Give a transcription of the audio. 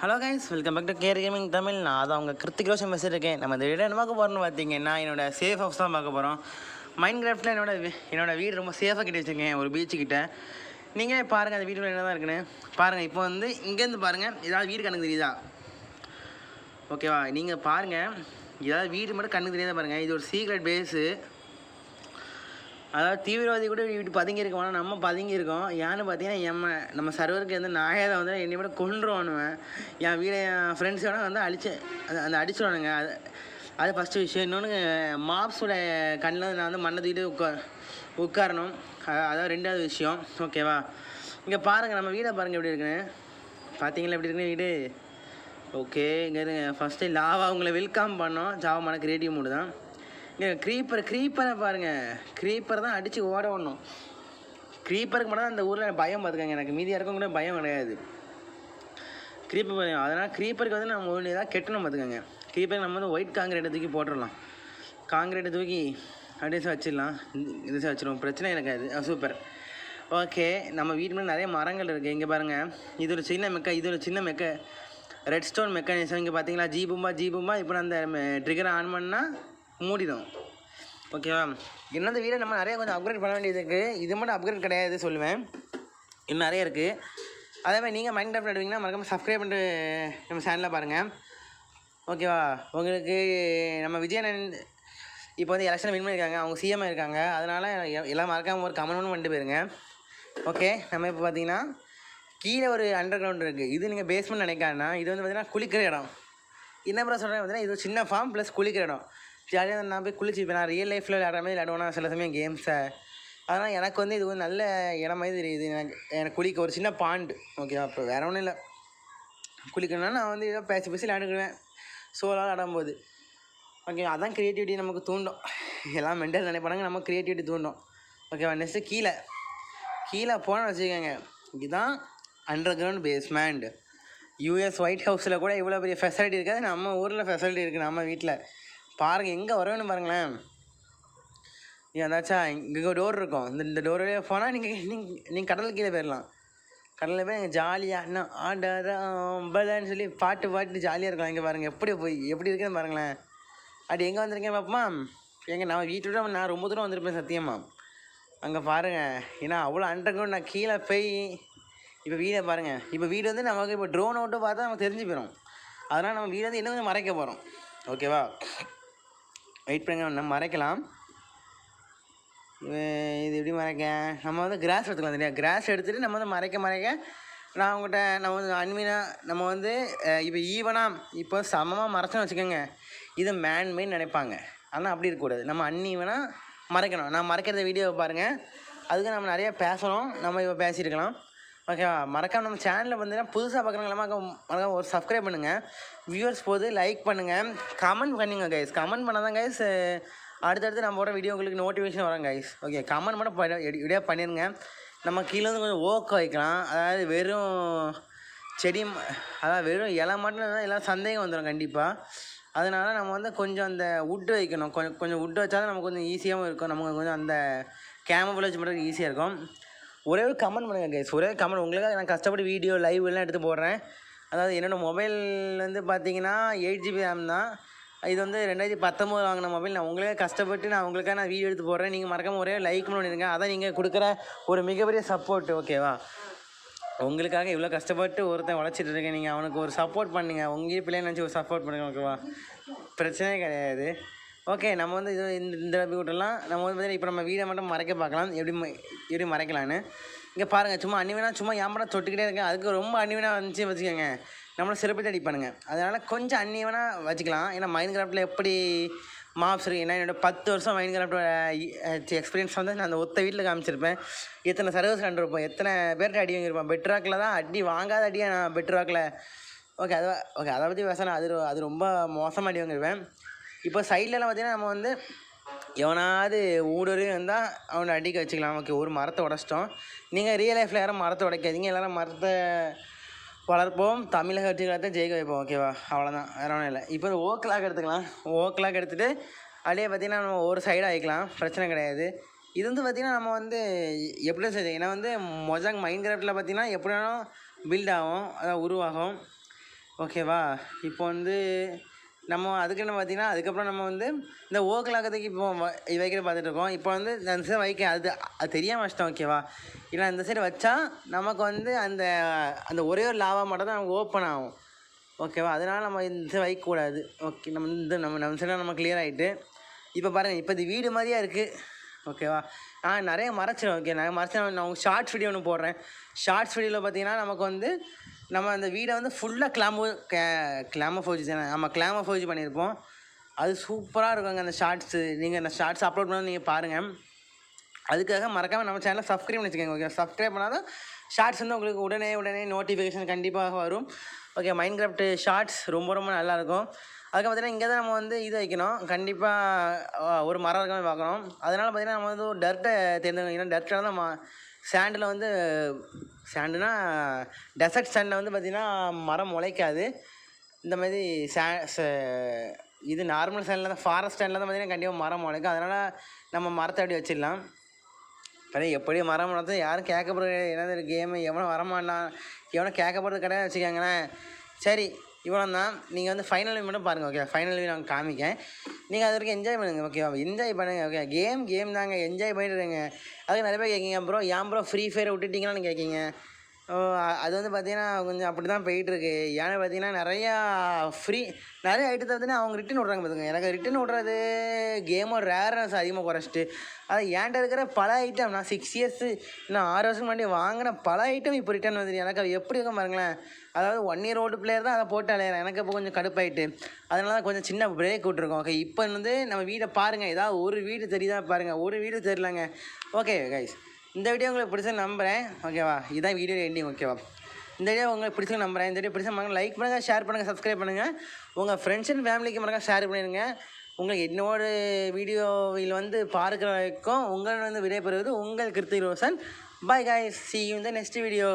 Hello guys, welcome back to care gaming Tamil. நான் அதை அவங்க கிருத்திக் ரோஷன் பேசியிருக்கேன். நம்ம இந்த வீடியோ என்ன பார்க்க போகிறோம்னு பார்த்தீங்கன்னா, என்னோட சேஃப் ஹவுஸ் தான் பார்க்க போகிறோம். மைண்ட் கிராஃப்டில் என்னோட வீடு ரொம்ப சேஃபாக கிட்ட வச்சுருக்கேன், ஒரு பீச்சுக்கிட்ட. நீங்களே பாருங்கள் அந்த வீடு என்ன தான் இருக்குன்னு பாருங்கள். இப்போ வந்து இங்கேருந்து பாருங்கள், ஏதாவது வீடு கண்ணுக்கு தெரியுதா? ஓகேவா, நீங்கள் பாருங்கள், ஏதாவது வீடு மட்டும் கண்ணுக்கு தெரியாத பாருங்கள். இது ஒரு சீக்ரெட் பேஸு. அதாவது தீவிரவாதி கூட இப்படி பதுங்கியிருக்கோம், ஆனால் நம்ம பதுங்கியிருக்கோம். ஏன்னு பார்த்தீங்கன்னா நம்ம சர்வருக்கு வந்து நாயாக வந்து என்னை விட கொண்டுருவானுவேன். என் வீடை என் ஃப்ரெண்ட்ஸோட வந்து அந்த அடிச்சுடுவானுங்க. அது ஃபஸ்ட்டு விஷயம். இன்னொன்று, மாப்ஸோட கண்ணில் நான் வந்து மண்ணை தூக்கிட்டு உட்காரணும். அதான் ரெண்டாவது விஷயம். ஓகேவா, இங்கே பாருங்கள், நம்ம வீடை பாருங்கள் எப்படி இருக்குன்னு. பார்த்தீங்களா எப்படி இருக்குன்னு வீடு? ஓகே, இங்கே இருங்க. ஃபஸ்ட்டு லாவா உங்களை வெல்கம் பண்ணோம். ஜாவமான கிரியேட்டிவ் மூடு தான். இங்கே க்ரீப்பரை பாருங்கள். க்ரீப்பர் தான் அடித்து ஓட விடணும். க்ரீப்பருக்கு மட்டும் தான் அந்த ஊரில் பயம் பார்த்துக்கங்க. எனக்கு மீதியாக இருக்கும் கூட பயம் கிடையாது. க்ரீப்பர் பயம். அதனால் க்ரீப்பருக்கு வந்து நம்ம ஒன்று ஏதாவது கெட்டணும் பார்த்துக்கங்க. க்ரீப்பருக்கு நம்ம வந்து ஒயிட் காங்கிரீட்டை தூக்கி போட்டுடலாம். காங்கிரீட்டை தூக்கி அப்படியே வச்சிடலாம். இது வச்சிடுவோம், பிரச்சனை இருக்காது. சூப்பர். ஓகே, நம்ம வீட்டு மேலே நிறைய மரங்கள் இருக்குது. இங்கே பாருங்கள், இது ஒரு சின்ன மெக்க ரெட் ஸ்டோன் மெக்கானிசம். இங்கே பார்த்தீங்களா, ஜீபும்பா. இப்போ நான் அந்த ட்ரிகரை ஆன் பண்ணால் மூடிடும். ஓகேவா, என்னது வீடை நம்ம நிறைய கொஞ்சம் அப்கிரேட் பண்ண வேண்டியது இருக்குது. இது மட்டும் அப்கிரேட் கிடையாது சொல்லுவேன், இன்னும் நிறைய இருக்குது. அதே மாதிரி நீங்கள் மைண்ட் கிராஃப்ட் எடுவீங்கன்னா மறக்காமல் சப்ஸ்கிரைப் பண்ணிட்டு நம்ம சேனலில் பாருங்கள். ஓகேவா, உங்களுக்கு நம்ம விஜயன் இப்போ வந்து எலெக்ஷன் வின் பண்ணியிருக்காங்க, அவங்க சிஎம் இருக்காங்க. அதனால் எல்லாம் மறக்காமல் ஒரு கமெண்ட் பண்ணிட்டு போயிருங்க. ஓகே, நம்ம இப்போ பார்த்தீங்கன்னா கீழே ஒரு அண்டர் கிரவுண்ட் இருக்குது. இது நீங்கள் பேஸ்மெண்ட் நினைக்காதுன்னா, இது வந்து பார்த்தீங்கன்னா குளிக்கிற இடம். என்ன ப்ரோ சொல்கிறேன் பார்த்தீங்கன்னா, இது ஒரு சின்ன ஃபார்ம் ப்ளஸ் குளிக்கிற இடம். ஜாலியாக நான் போய் குளிச்சுப்பேன். நான் ரியல் லைஃப்பில் விளையாடுற மாதிரி விளையாடுவேன்னா சில சமயம் கேம்ஸை. அதனால் எனக்கு வந்து இது ஒரு நல்ல இடம் மாதிரி தெரியுது. எனக்கு குளிக்க ஒரு சின்ன பாண்டு. ஓகேவா, இப்போ வேறு ஒன்றும் இல்லை. குளிக்கணும்னா நான் வந்து ஏதோ பேசி விளையாடுக்குவேன் சோலாக விளையாடும்போது. ஓகே, அதான் க்ரியேட்டிவிட்டி நமக்கு தூண்டும். எல்லாம் மென்டல் நினைப்பாங்க, நம்ம க்ரியேட்டிவிட்டி தூண்டும். ஓகேவா, நெக்ஸ்ட்டு கீழே போனோன்னு வச்சுக்கோங்க. இதுதான் under ground basement. US white ஹவுஸில் கூட இவ்வளோ பெரிய ஃபெசிலிட்டி இருக்காது. நம்ம ஊரில் ஃபெசிலிட்டி இருக்குது நம்ம வீட்டில். பாருங்கள், எங்கே வரவேன்னு பாருங்களேன். ஏதாச்சும் இங்கே டோர் இருக்கும். இந்த டோர் வழியாக போனால் நீங்கள் கடலுக்கு கீழே போயிடலாம். கடலில் போய் எங்கள் ஜாலியாக இன்னும் ஆடாதான்னு சொல்லி பாட்டு ஜாலியாக இருக்கலாம். இங்கே பாருங்கள் எப்படி இருக்குன்னு பாருங்களேன். அப்படி எங்கே வந்திருக்கேன் பாப்பமா? நம்ம வீட்டோட நான் ரொம்ப தூரம் வந்திருப்பேன் சத்தியமா. அங்கே பாருங்கள், ஏன்னா அவ்வளோ அண்டர் கிரவுண்ட். நான் கீழே போய் இப்போ வீடை பாருங்கள். இப்போ வீடு வந்து நமக்கு இப்போ ட்ரோன் அவுட்டை பார்த்தா நமக்கு தெரிஞ்சு போயிடும். அதனால் நம்ம வீடு வந்து இன்னும் கொஞ்சம் மறைக்க போகிறோம். ஓகேவா, வெயிட் பண்ணுங்க, நம்ம மறைக்கலாம். இது எப்படி மறைக்க? நம்ம வந்து கிராஸ் எடுத்துக்கலாம் தெரியா? கிராஸ் எடுத்துகிட்டு நம்ம வந்து மறைக்க நான் உங்கள்கிட்ட நம்ம வந்து நம்ம வந்து இப்போ இப்போ சமமாக மறைச்சோன்னு வச்சுக்கோங்க, இது மேன்மேன் நினைப்பாங்க. ஆனால் அப்படி இருக்கக்கூடாது. நம்ம அன்ஈவனாக மறைக்கணும். நான் மறைக்கிறத வீடியோவை பாருங்கள். அதுக்கு நம்ம நிறையா பேசணும். நம்ம இப்போ பேசியிருக்கலாம். ஓகேவா, மறக்காம நம்ம சேனலில் பார்த்தீங்கன்னா புதுசாக பார்க்குறவங்களாம் மறக்காம ஒரு சப்ஸ்கிரைப் பண்ணுங்கள். வியூவர்ஸ் போது லைக் பண்ணுங்கள், கமெண்ட் பண்ணுங்க கைஸ். கமெண்ட் பண்ணால் தான் கைஸ் அடுத்தடுத்து நம்ம போகிற வீடியோ உங்களுக்கு நோட்டிஃபிகேஷன் வரும் கைஸ். ஓகே, கமெண்ட் மட்டும் வீடியோ பண்ணிடுங்க. நம்ம கீழே வந்து கொஞ்சம் ஓக்க வைக்கலாம். அதாவது வெறும் செடி, அதாவது வெறும் இலை மட்டும் எல்லாம் சந்தேகம் வந்துடும் கண்டிப்பாக. அதனால் நம்ம வந்து கொஞ்சம் அந்த வுட்டு வைக்கணும். கொஞ்சம் வுட்டு வச்சாலும் நமக்கு கொஞ்சம் ஈஸியாகவும் இருக்கும். நமக்கு கொஞ்சம் அந்த கேமரேஜ் பண்ணுறதுக்கு ஈஸியாக இருக்கும். ஒரே ஒரு கமெண்ட் பண்ணுங்கள் கைஸ். ஒரே கமெண்ட். உங்களுக்காக நான் கஷ்டப்பட்டு வீடியோ லைவ் எல்லாம் எடுத்து போடுறேன். அதாவது என்னோடய மொபைல் வந்து பார்த்தீங்கன்னா 8GB ரேம் தான். இது வந்து 2019 வாங்கின மொபைல். நான் உங்களுக்காக கஷ்டப்பட்டு நான் வீடியோ எடுத்து போடுறேன். நீங்கள் மறக்காமல் ஒரே லைக் பண்ணிடுங்க. அதான் நீங்கள் கொடுக்குற ஒரு மிகப்பெரிய சப்போர்ட். ஓகேவா, உங்களுக்காக இவ்வளோ கஷ்டப்பட்டு ஒருத்தன் உழைச்சிட்டு இருக்கேன். நீங்கள் அவனுக்கு ஒரு சப்போர்ட் பண்ணுங்க. உங்கள் பிள்ளைய நினச்சி ஒரு சப்போர்ட் பண்ணுங்க. ஓகேவா, பிரச்சனையே கிடையாது. ஓகே, நம்ம வந்து இது இந்த விட்டலாம். நம்ம வந்து பார்த்தீங்கன்னா இப்போ நம்ம வீடை மட்டும் மறைக்க பார்க்கலாம், எப்படி மறைக்கலான்னு. இங்கே பாருங்கள், சும்மா சும்மா ஏம்படம் தொட்டுக்கிட்டே இருக்கேன். அதுக்கு ரொம்ப அன்னிவனாக வந்துச்சு வச்சுக்கோங்க, நம்மளை சிறப்பிட்டு அடிப்பானுங்க. அதனால் கொஞ்சம் அன்னிவனாக வச்சுக்கலாம். ஏன்னா மைண்ட் கிராஃப்டில் எப்படி மாப்ஸ் இருக்குது. ஏன்னா என்னோட 10 வருஷம் மைண்ட் கிராஃப்டோட எக்ஸ்பீரியன்ஸ் வந்து நான் அந்த ஒத்த வீட்டில் காமிச்சிருப்பேன். எத்தனை சர்வீஸ் கண்டிருப்போம், எத்தனை பேர்கிட்ட அடி வாங்கியிருப்பேன். பெட்ராக்கில் தான் அடி வாங்காத அடியாக நான் பெட்ராக்கில். ஓகே, அதை பற்றி பேசினா அது ரொம்ப மோசமாக அடி வாங்கிருப்பேன். இப்போ சைட்லலாம் பார்த்திங்கன்னா நம்ம வந்து எவனாவது ஊடுருவி வந்தால் அவனை அடிக்க வச்சுக்கலாம். ஓகே, ஒரு மரத்தை உடச்சிட்டோம். நீங்கள் ரியல் லைஃப்பில் யாரும் மரத்தை உடைக்காதீங்க. எல்லோரும் மரத்தை வளர்ப்போம், தமிழக கட்சிகளை ஜெயிக்க வைப்போம். ஓகேவா, அவ்வளோதான், வேறு ஒன்றும் இல்லை. இப்போ ஓக்லாக் எடுத்துக்கலாம். ஓக்லாக் எடுத்துகிட்டு அப்படியே பார்த்திங்கன்னா நம்ம ஒரு சைடாக ஆகிக்கலாம், பிரச்சனை கிடையாது. இது வந்து பார்த்திங்கன்னா நம்ம வந்து எப்படி செய்யுது, ஏன்னா வந்து மொஜாங் மைண்ட் கிராஃப்டில் பார்த்திங்கன்னா எப்படி வேணாலும் பில்ட் ஆகும், அதான் உருவாகும். ஓகேவா? இப்போ வந்து நம்ம அதுக்குன்னு பார்த்தீங்கன்னா, அதுக்கப்புறம் நம்ம வந்து இந்த ஓக்கலாக்கத்துக்கு இப்போ வைக்கிற பார்த்துட்டு இருக்கோம். இப்போ வந்து அந்த சைடு வைக்க அது தெரியாமல் வச்சிட்டோம் ஓகேவா? இல்லை அந்த சைடு வச்சா நமக்கு வந்து அந்த அந்த ஒரே ஒரு லாவா மட்டும் தான் நமக்கு ஓப்பன் ஆகும். ஓகேவா? அதனால் நம்ம இந்த சைடு வைக்கக்கூடாது. ஓகே, நம்ம சைடு நம்ம கிளியர் ஆகிட்டு இப்போ பாருங்கள், இப்போ இது வீடு மாதிரியா இருக்குது. ஓகேவா? நான் நிறைய மறைச்சிடும். ஓகே, நிறைய மறைச்சி நான் ஷார்ட்ஸ் வீடியோ ஒன்று போடுறேன். ஷார்ட்ஸ் வீடியோவில் பார்த்தீங்கன்னா நமக்கு வந்து நம்ம அந்த வீடை வந்து ஃபுல்லாக கிளாமோஃபோஜி தானே, ஆமாம் கிளாமோஃபோஜி பண்ணியிருப்போம். அது சூப்பராக இருக்குங்க அந்த ஷார்ட்ஸு. நீங்கள் அந்த ஷார்ட்ஸ் அப்லோட் பண்ணால் நீங்கள் பாருங்கள். அதுக்காக மறக்காமல் நம்ம சேனலை சப்ஸ்கிரைப் பண்ணி வச்சுக்கோங்க. ஓகே, சப்ஸ்கிரைப் பண்ணால் தான் ஷார்ட்ஸ் வந்து உங்களுக்கு உடனே நோட்டிஃபிகேஷன் கண்டிப்பாக வரும். ஓகே, மைன்கிராஃப்ட் ஷார்ட்ஸ் ரொம்ப ரொம்ப நல்லாயிருக்கும். அதுக்கு பார்த்தீங்கன்னா இங்கே தான் நம்ம வந்து இது வைக்கணும். கண்டிப்பாக ஒரு மரம் இருக்க மாதிரி பார்க்கணும். அதனால் பார்த்தீங்கன்னா நம்ம வந்து ஒரு டர்ட்டை தேர்ந்தெடுக்கணும். டர்ட்டில் தான் சாண்டில் வந்து சாண்டுனா டெசர்ட் சாண்டில் வந்து பார்த்திங்கன்னா மரம் முளைக்காது. இந்த மாதிரி இது நார்மல் சாண்டில் தான், ஃபாரஸ்ட் சாண்டில் தான் பார்த்திங்கன்னா கண்டிப்பாக மரம் முளைக்கும். அதனால் நம்ம மரத்தை அப்படி வச்சிடலாம். எப்படி மரம் வளர்த்து யாரும் கேட்கப்படுறது என்னது கேமு, எவனோ வரமாட்டான், எவனோ கேட்கப்படுறது கிடையாது வச்சுக்கோங்களேன். சரி, இவ்வளோ தான். நீங்கள் வந்து ஃபைனல் வியூ மட்டும் பாருங்கள். ஓகே, ஃபைனல் வியூ நான் காமிக்கேன். நீங்கள் அது வரைக்கும் என்ஜாய் பண்ணுங்கள். ஓகேவா? என்ஜாய் பண்ணுங்கள். ஓகே, கேம் தாங்க, என்ஜாய் பண்ணிட்டுருங்க. அதுக்கு நிறைய பேர் கேட்குங்க, ப்ரோ ஏன் ப்ரோ ஃப்ரீ ஃபயர் விட்டுட்டிங்களான்னு கேட்குங்க. அது வந்து பார்த்திங்கன்னா கொஞ்சம் அப்படி தான் போயிட்டுருக்கு. ஏன்னா பார்த்தீங்கன்னா நிறைய ஐட்டத்தை பார்த்தீங்கன்னா அவங்க ரிட்டன் விட்றாங்க. பார்த்துங்க, எனக்கு ரிட்டன் விட்றது கேமோட ரேர்னஸ் அதிகமாக குறைச்சிட்டு, அது ஏன்ட்ட இருக்கிற பல ஐட்டம் நான் 6 இயர்ஸு நான் 6 வருஷம் முன்னாடி வாங்கின பல ஐட்டம் இப்போ ரிட்டன் வந்துடுது. எனக்கு அது எப்படி இருக்கும் பாருங்களேன். அதாவது 1 இயர் ஓல்டு பிளேயர் தான் அதை போட்டு அலையிறேன். எனக்கு இப்போ கொஞ்சம் கடுப்பாயிட்டு, அதனால தான் கொஞ்சம் சின்ன பிரேக் விட்ருக்கோம். ஓகே, இப்போ வந்து நம்ம வீடை பாருங்கள். ஏதாவது ஒரு வீடு தெரியுதா பாருங்கள். ஒரு வீடு தெரியலங்க. ஓகே கைஸ், இந்த வீடியோ உங்களுக்கு பிடிச்ச நம்புகிறேன். ஓகேவா? இதுதான் வீடியோ எண்டிங். ஓகேவா? இந்த வீடியோ உங்களுக்கு பிடிச்ச நம்புகிறேன். இந்த வீடியோ பிடிச்ச மறக்காம லைக் பண்ணுங்கள், ஷேர் பண்ணுங்கள், சப்ஸ்கிரைப் பண்ணுங்கள். உங்கள் ஃப்ரெண்ட்ஸ் அண்ட் ஃபேமிலிக்கு மறக்காம ஷேர் பண்ணிடுங்க. உங்களுக்கு என்னோட வீடியோவில் வந்து பார்க்குற வரைக்கும் உங்கள் வந்து விடைபெறுவது உங்கள் Hrithik Roshan. Bye guys, see you in the next video.